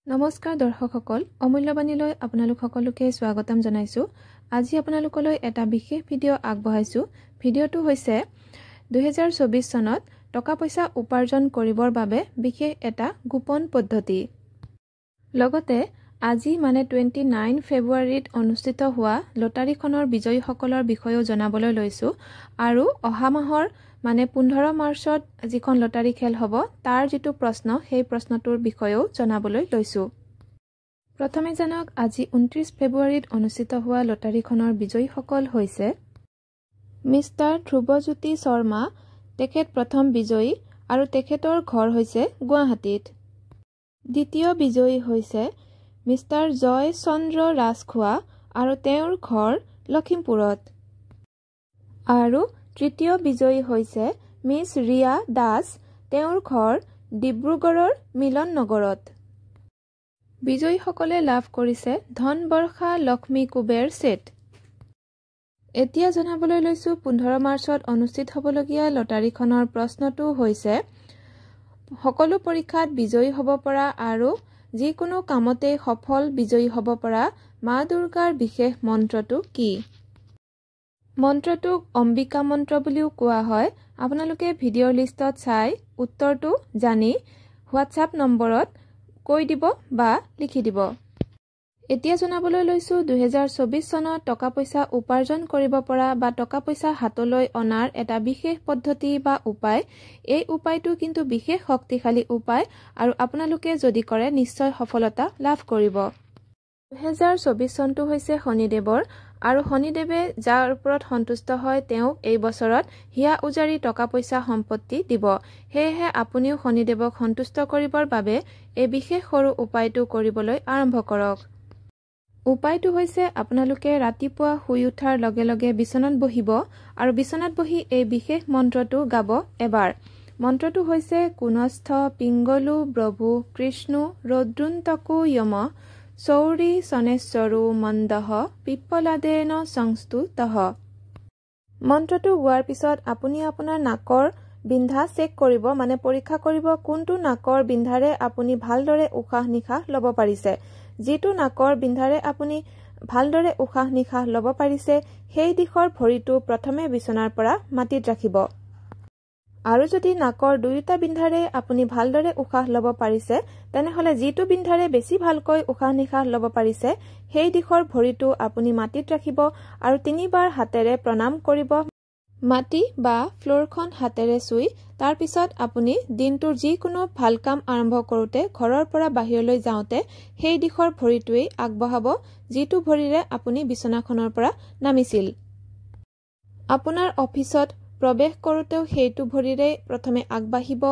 নমস্কাৰ দৰ্শকসকল, অমূল্যবাণীলৈ আপোনালোক সকলোকে স্বাগতম জনাইছোঁ। আজি আপোনালোকলৈ এটা বিশেষ ভিডিঅ' আগবঢ়াইছোঁ। ভিডিঅ'টো হৈছে 2024 চনত টকা পইচা উপাৰ্জন কৰিবৰ বাবে বিশেষ এটা গোপন পদ্ধতি। লগতে আজি মানে 29 ফেব্ৰুৱাৰীত অনুষ্ঠিত হোৱা লটাৰীখনৰ বিজয়ীসকলৰ বিষয়েও জনাবলৈ লৈছোঁ আৰু অহা মাহৰ মানে 15 মাৰ্চত যিখন লটাৰী খেল হ'ব তাৰ যিটো প্ৰশ্ন সেই প্ৰশ্নটোৰ বিষয়েও জনাবলৈ লৈছোঁ। প্ৰথমে জানক আজি 29 ফেব্ৰুৱাৰীত অনুষ্ঠিত হোৱা লটাৰীখনৰ বিজয়ীসকল হৈছে মিষ্টাৰ ধ্ৰুৱজ্যোতি শৰ্মা, তেখেত প্ৰথম বিজয়ী আৰু তেখেতৰ ঘৰ হৈছে গুৱাহাটীত। দ্বিতীয় বিজয়ী হৈছে মিষ্টাৰ জয় চন্দ্ৰ ৰাজখোৱা আৰু তেওঁৰ ঘৰ লখিমপুৰত। আৰু তৃতীয় বিজয়ী হৈছে মিছ ৰিয়া দাস, তেওঁৰ ঘৰ ডিব্ৰুগড়ৰ মিলন নগৰত। বিজয়ীসকলে লাভ কৰিছে ধন বৰ্ষা লক্ষ্মী কুবেৰ ছেট। এতিয়া জনাবলৈ লৈছোঁ 15 মাৰ্চত অনুষ্ঠিত হ'বলগীয়া লটাৰীখনৰ প্ৰশ্নটো হৈছে সকলো পৰীক্ষাত বিজয়ী হ'ব পৰা আৰু যিকোনো কামতেই সফল বিজয়ী হ'ব পৰা মা দুৰ্গাৰ বিশেষ মন্ত্ৰটো কি? মন্ত্ৰটোক অম্বিকা মন্ত্ৰ বুলিও কোৱা হয়। আপোনালোকে ভিডিঅ'ৰ লিষ্টত চাই উত্তৰটো জানি হোৱাটছআপ নম্বৰত কৈ দিব বা লিখি দিব। এতিয়া জনাবলৈ লৈছোঁ 2024 চনত টকা পইচা উপাৰ্জন কৰিব পৰা বা টকা পইচা হাতলৈ অনাৰ এটা বিশেষ পদ্ধতি বা উপায়। এই উপায়টো কিন্তু বিশেষ শক্তিশালী উপায় আৰু আপোনালোকে যদি কৰে নিশ্চয় সফলতা লাভ কৰিব। 2024 চনটো হৈছে শনিদেৱৰ আৰু শনিদেৱে যাৰ ওপৰত সন্তুষ্ট হয় তেওঁক এই বছৰত হিয়া উজাৰি টকা পইচা সম্পত্তি দিব। সেয়েহে আপুনিও শনিদেৱক সন্তুষ্ট কৰিবৰ বাবে এই বিশেষ সৰু উপায়টো কৰিবলৈ আৰম্ভ কৰক। উপায়টো হৈছে আপোনালোকে ৰাতিপুৱা শুই উঠাৰ লগে লগে বিচনাত বহিব আৰু বিচনাত বহি এই বিশেষ মন্ত্ৰটো গাব এবাৰ। মন্ত্ৰটো হৈছে কুনস্থ পিংগলু প্ৰভু কৃষ্ণু ৰৌদ্ৰুন্তকু য়ম চৌৰি চনেশ্বৰো মন্দহ পিপ্পলাদেন সংস্তুতঃ। মন্ত্ৰটো গোৱাৰ পিছত আপুনি আপোনাৰ নাকৰ বিন্ধা চেক কৰিব, মানে পৰীক্ষা কৰিব কোনটো নাকৰ বিন্ধাৰে আপুনি ভালদৰে উশাহ নিশাহ ল'ব পাৰিছে। যিটো নাকৰ বিন্ধাৰে আপুনি ভালদৰে উশাহ নিশাহ ল'ব পাৰিছে সেই দিশৰ ভৰিটো প্ৰথমে বিচনাৰ পৰা মাটিত ৰাখিব। আৰু যদি নাকৰ দুয়োটা বিন্ধাৰে আপুনি ভালদৰে উশাহ ল'ব পাৰিছে তেনেহ'লে যিটো বিন্ধাৰে বেছি ভালকৈ উশাহ নিশাহ ল'ব পাৰিছে সেই দিশৰ ভৰিটো আপুনি মাটিত ৰাখিব আৰু 3 বাৰ হাতেৰে প্ৰণাম কৰিব। মাটি বা ফ্ল'ৰখন হাতেৰে চুই তাৰ পিছত আপুনি দিনটোৰ যিকোনো ভাল কাম আৰম্ভ কৰোঁতে ঘৰৰ পৰা বাহিৰলৈ যাওঁতে সেই দিশৰ ভৰিটোৱেই আগবঢ়াব যিটো ভৰিৰে আপুনি বিচনাখনৰ পৰা নামিছিল। আপোনাৰ অফিচত প্ৰৱেশ কৰোঁতেও সেইটো ভৰিৰেই প্ৰথমে আগবাঢ়িব।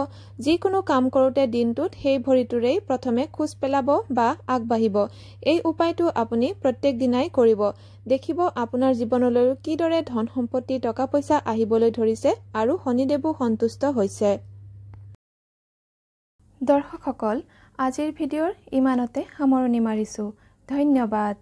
যিকোনো কাম কৰোঁতে দিনটোত সেই ভৰিটোৰেই প্ৰথমে খোজ পেলাব বা আগবাঢ়িব। এই উপায়টো আপুনি প্ৰত্যেক দিনাই কৰিব। দেখিব আপোনাৰ জীৱনলৈও কিদৰে ধন সম্পত্তি টকা পইচা আহিবলৈ ধৰিছে আৰু শনিদেৱো সন্তুষ্ট হৈছে। দৰ্শকসকল, আজিৰ ভিডিঅ'ৰ ইমানতে সামৰণি মাৰিছোঁ। ধন্যবাদ।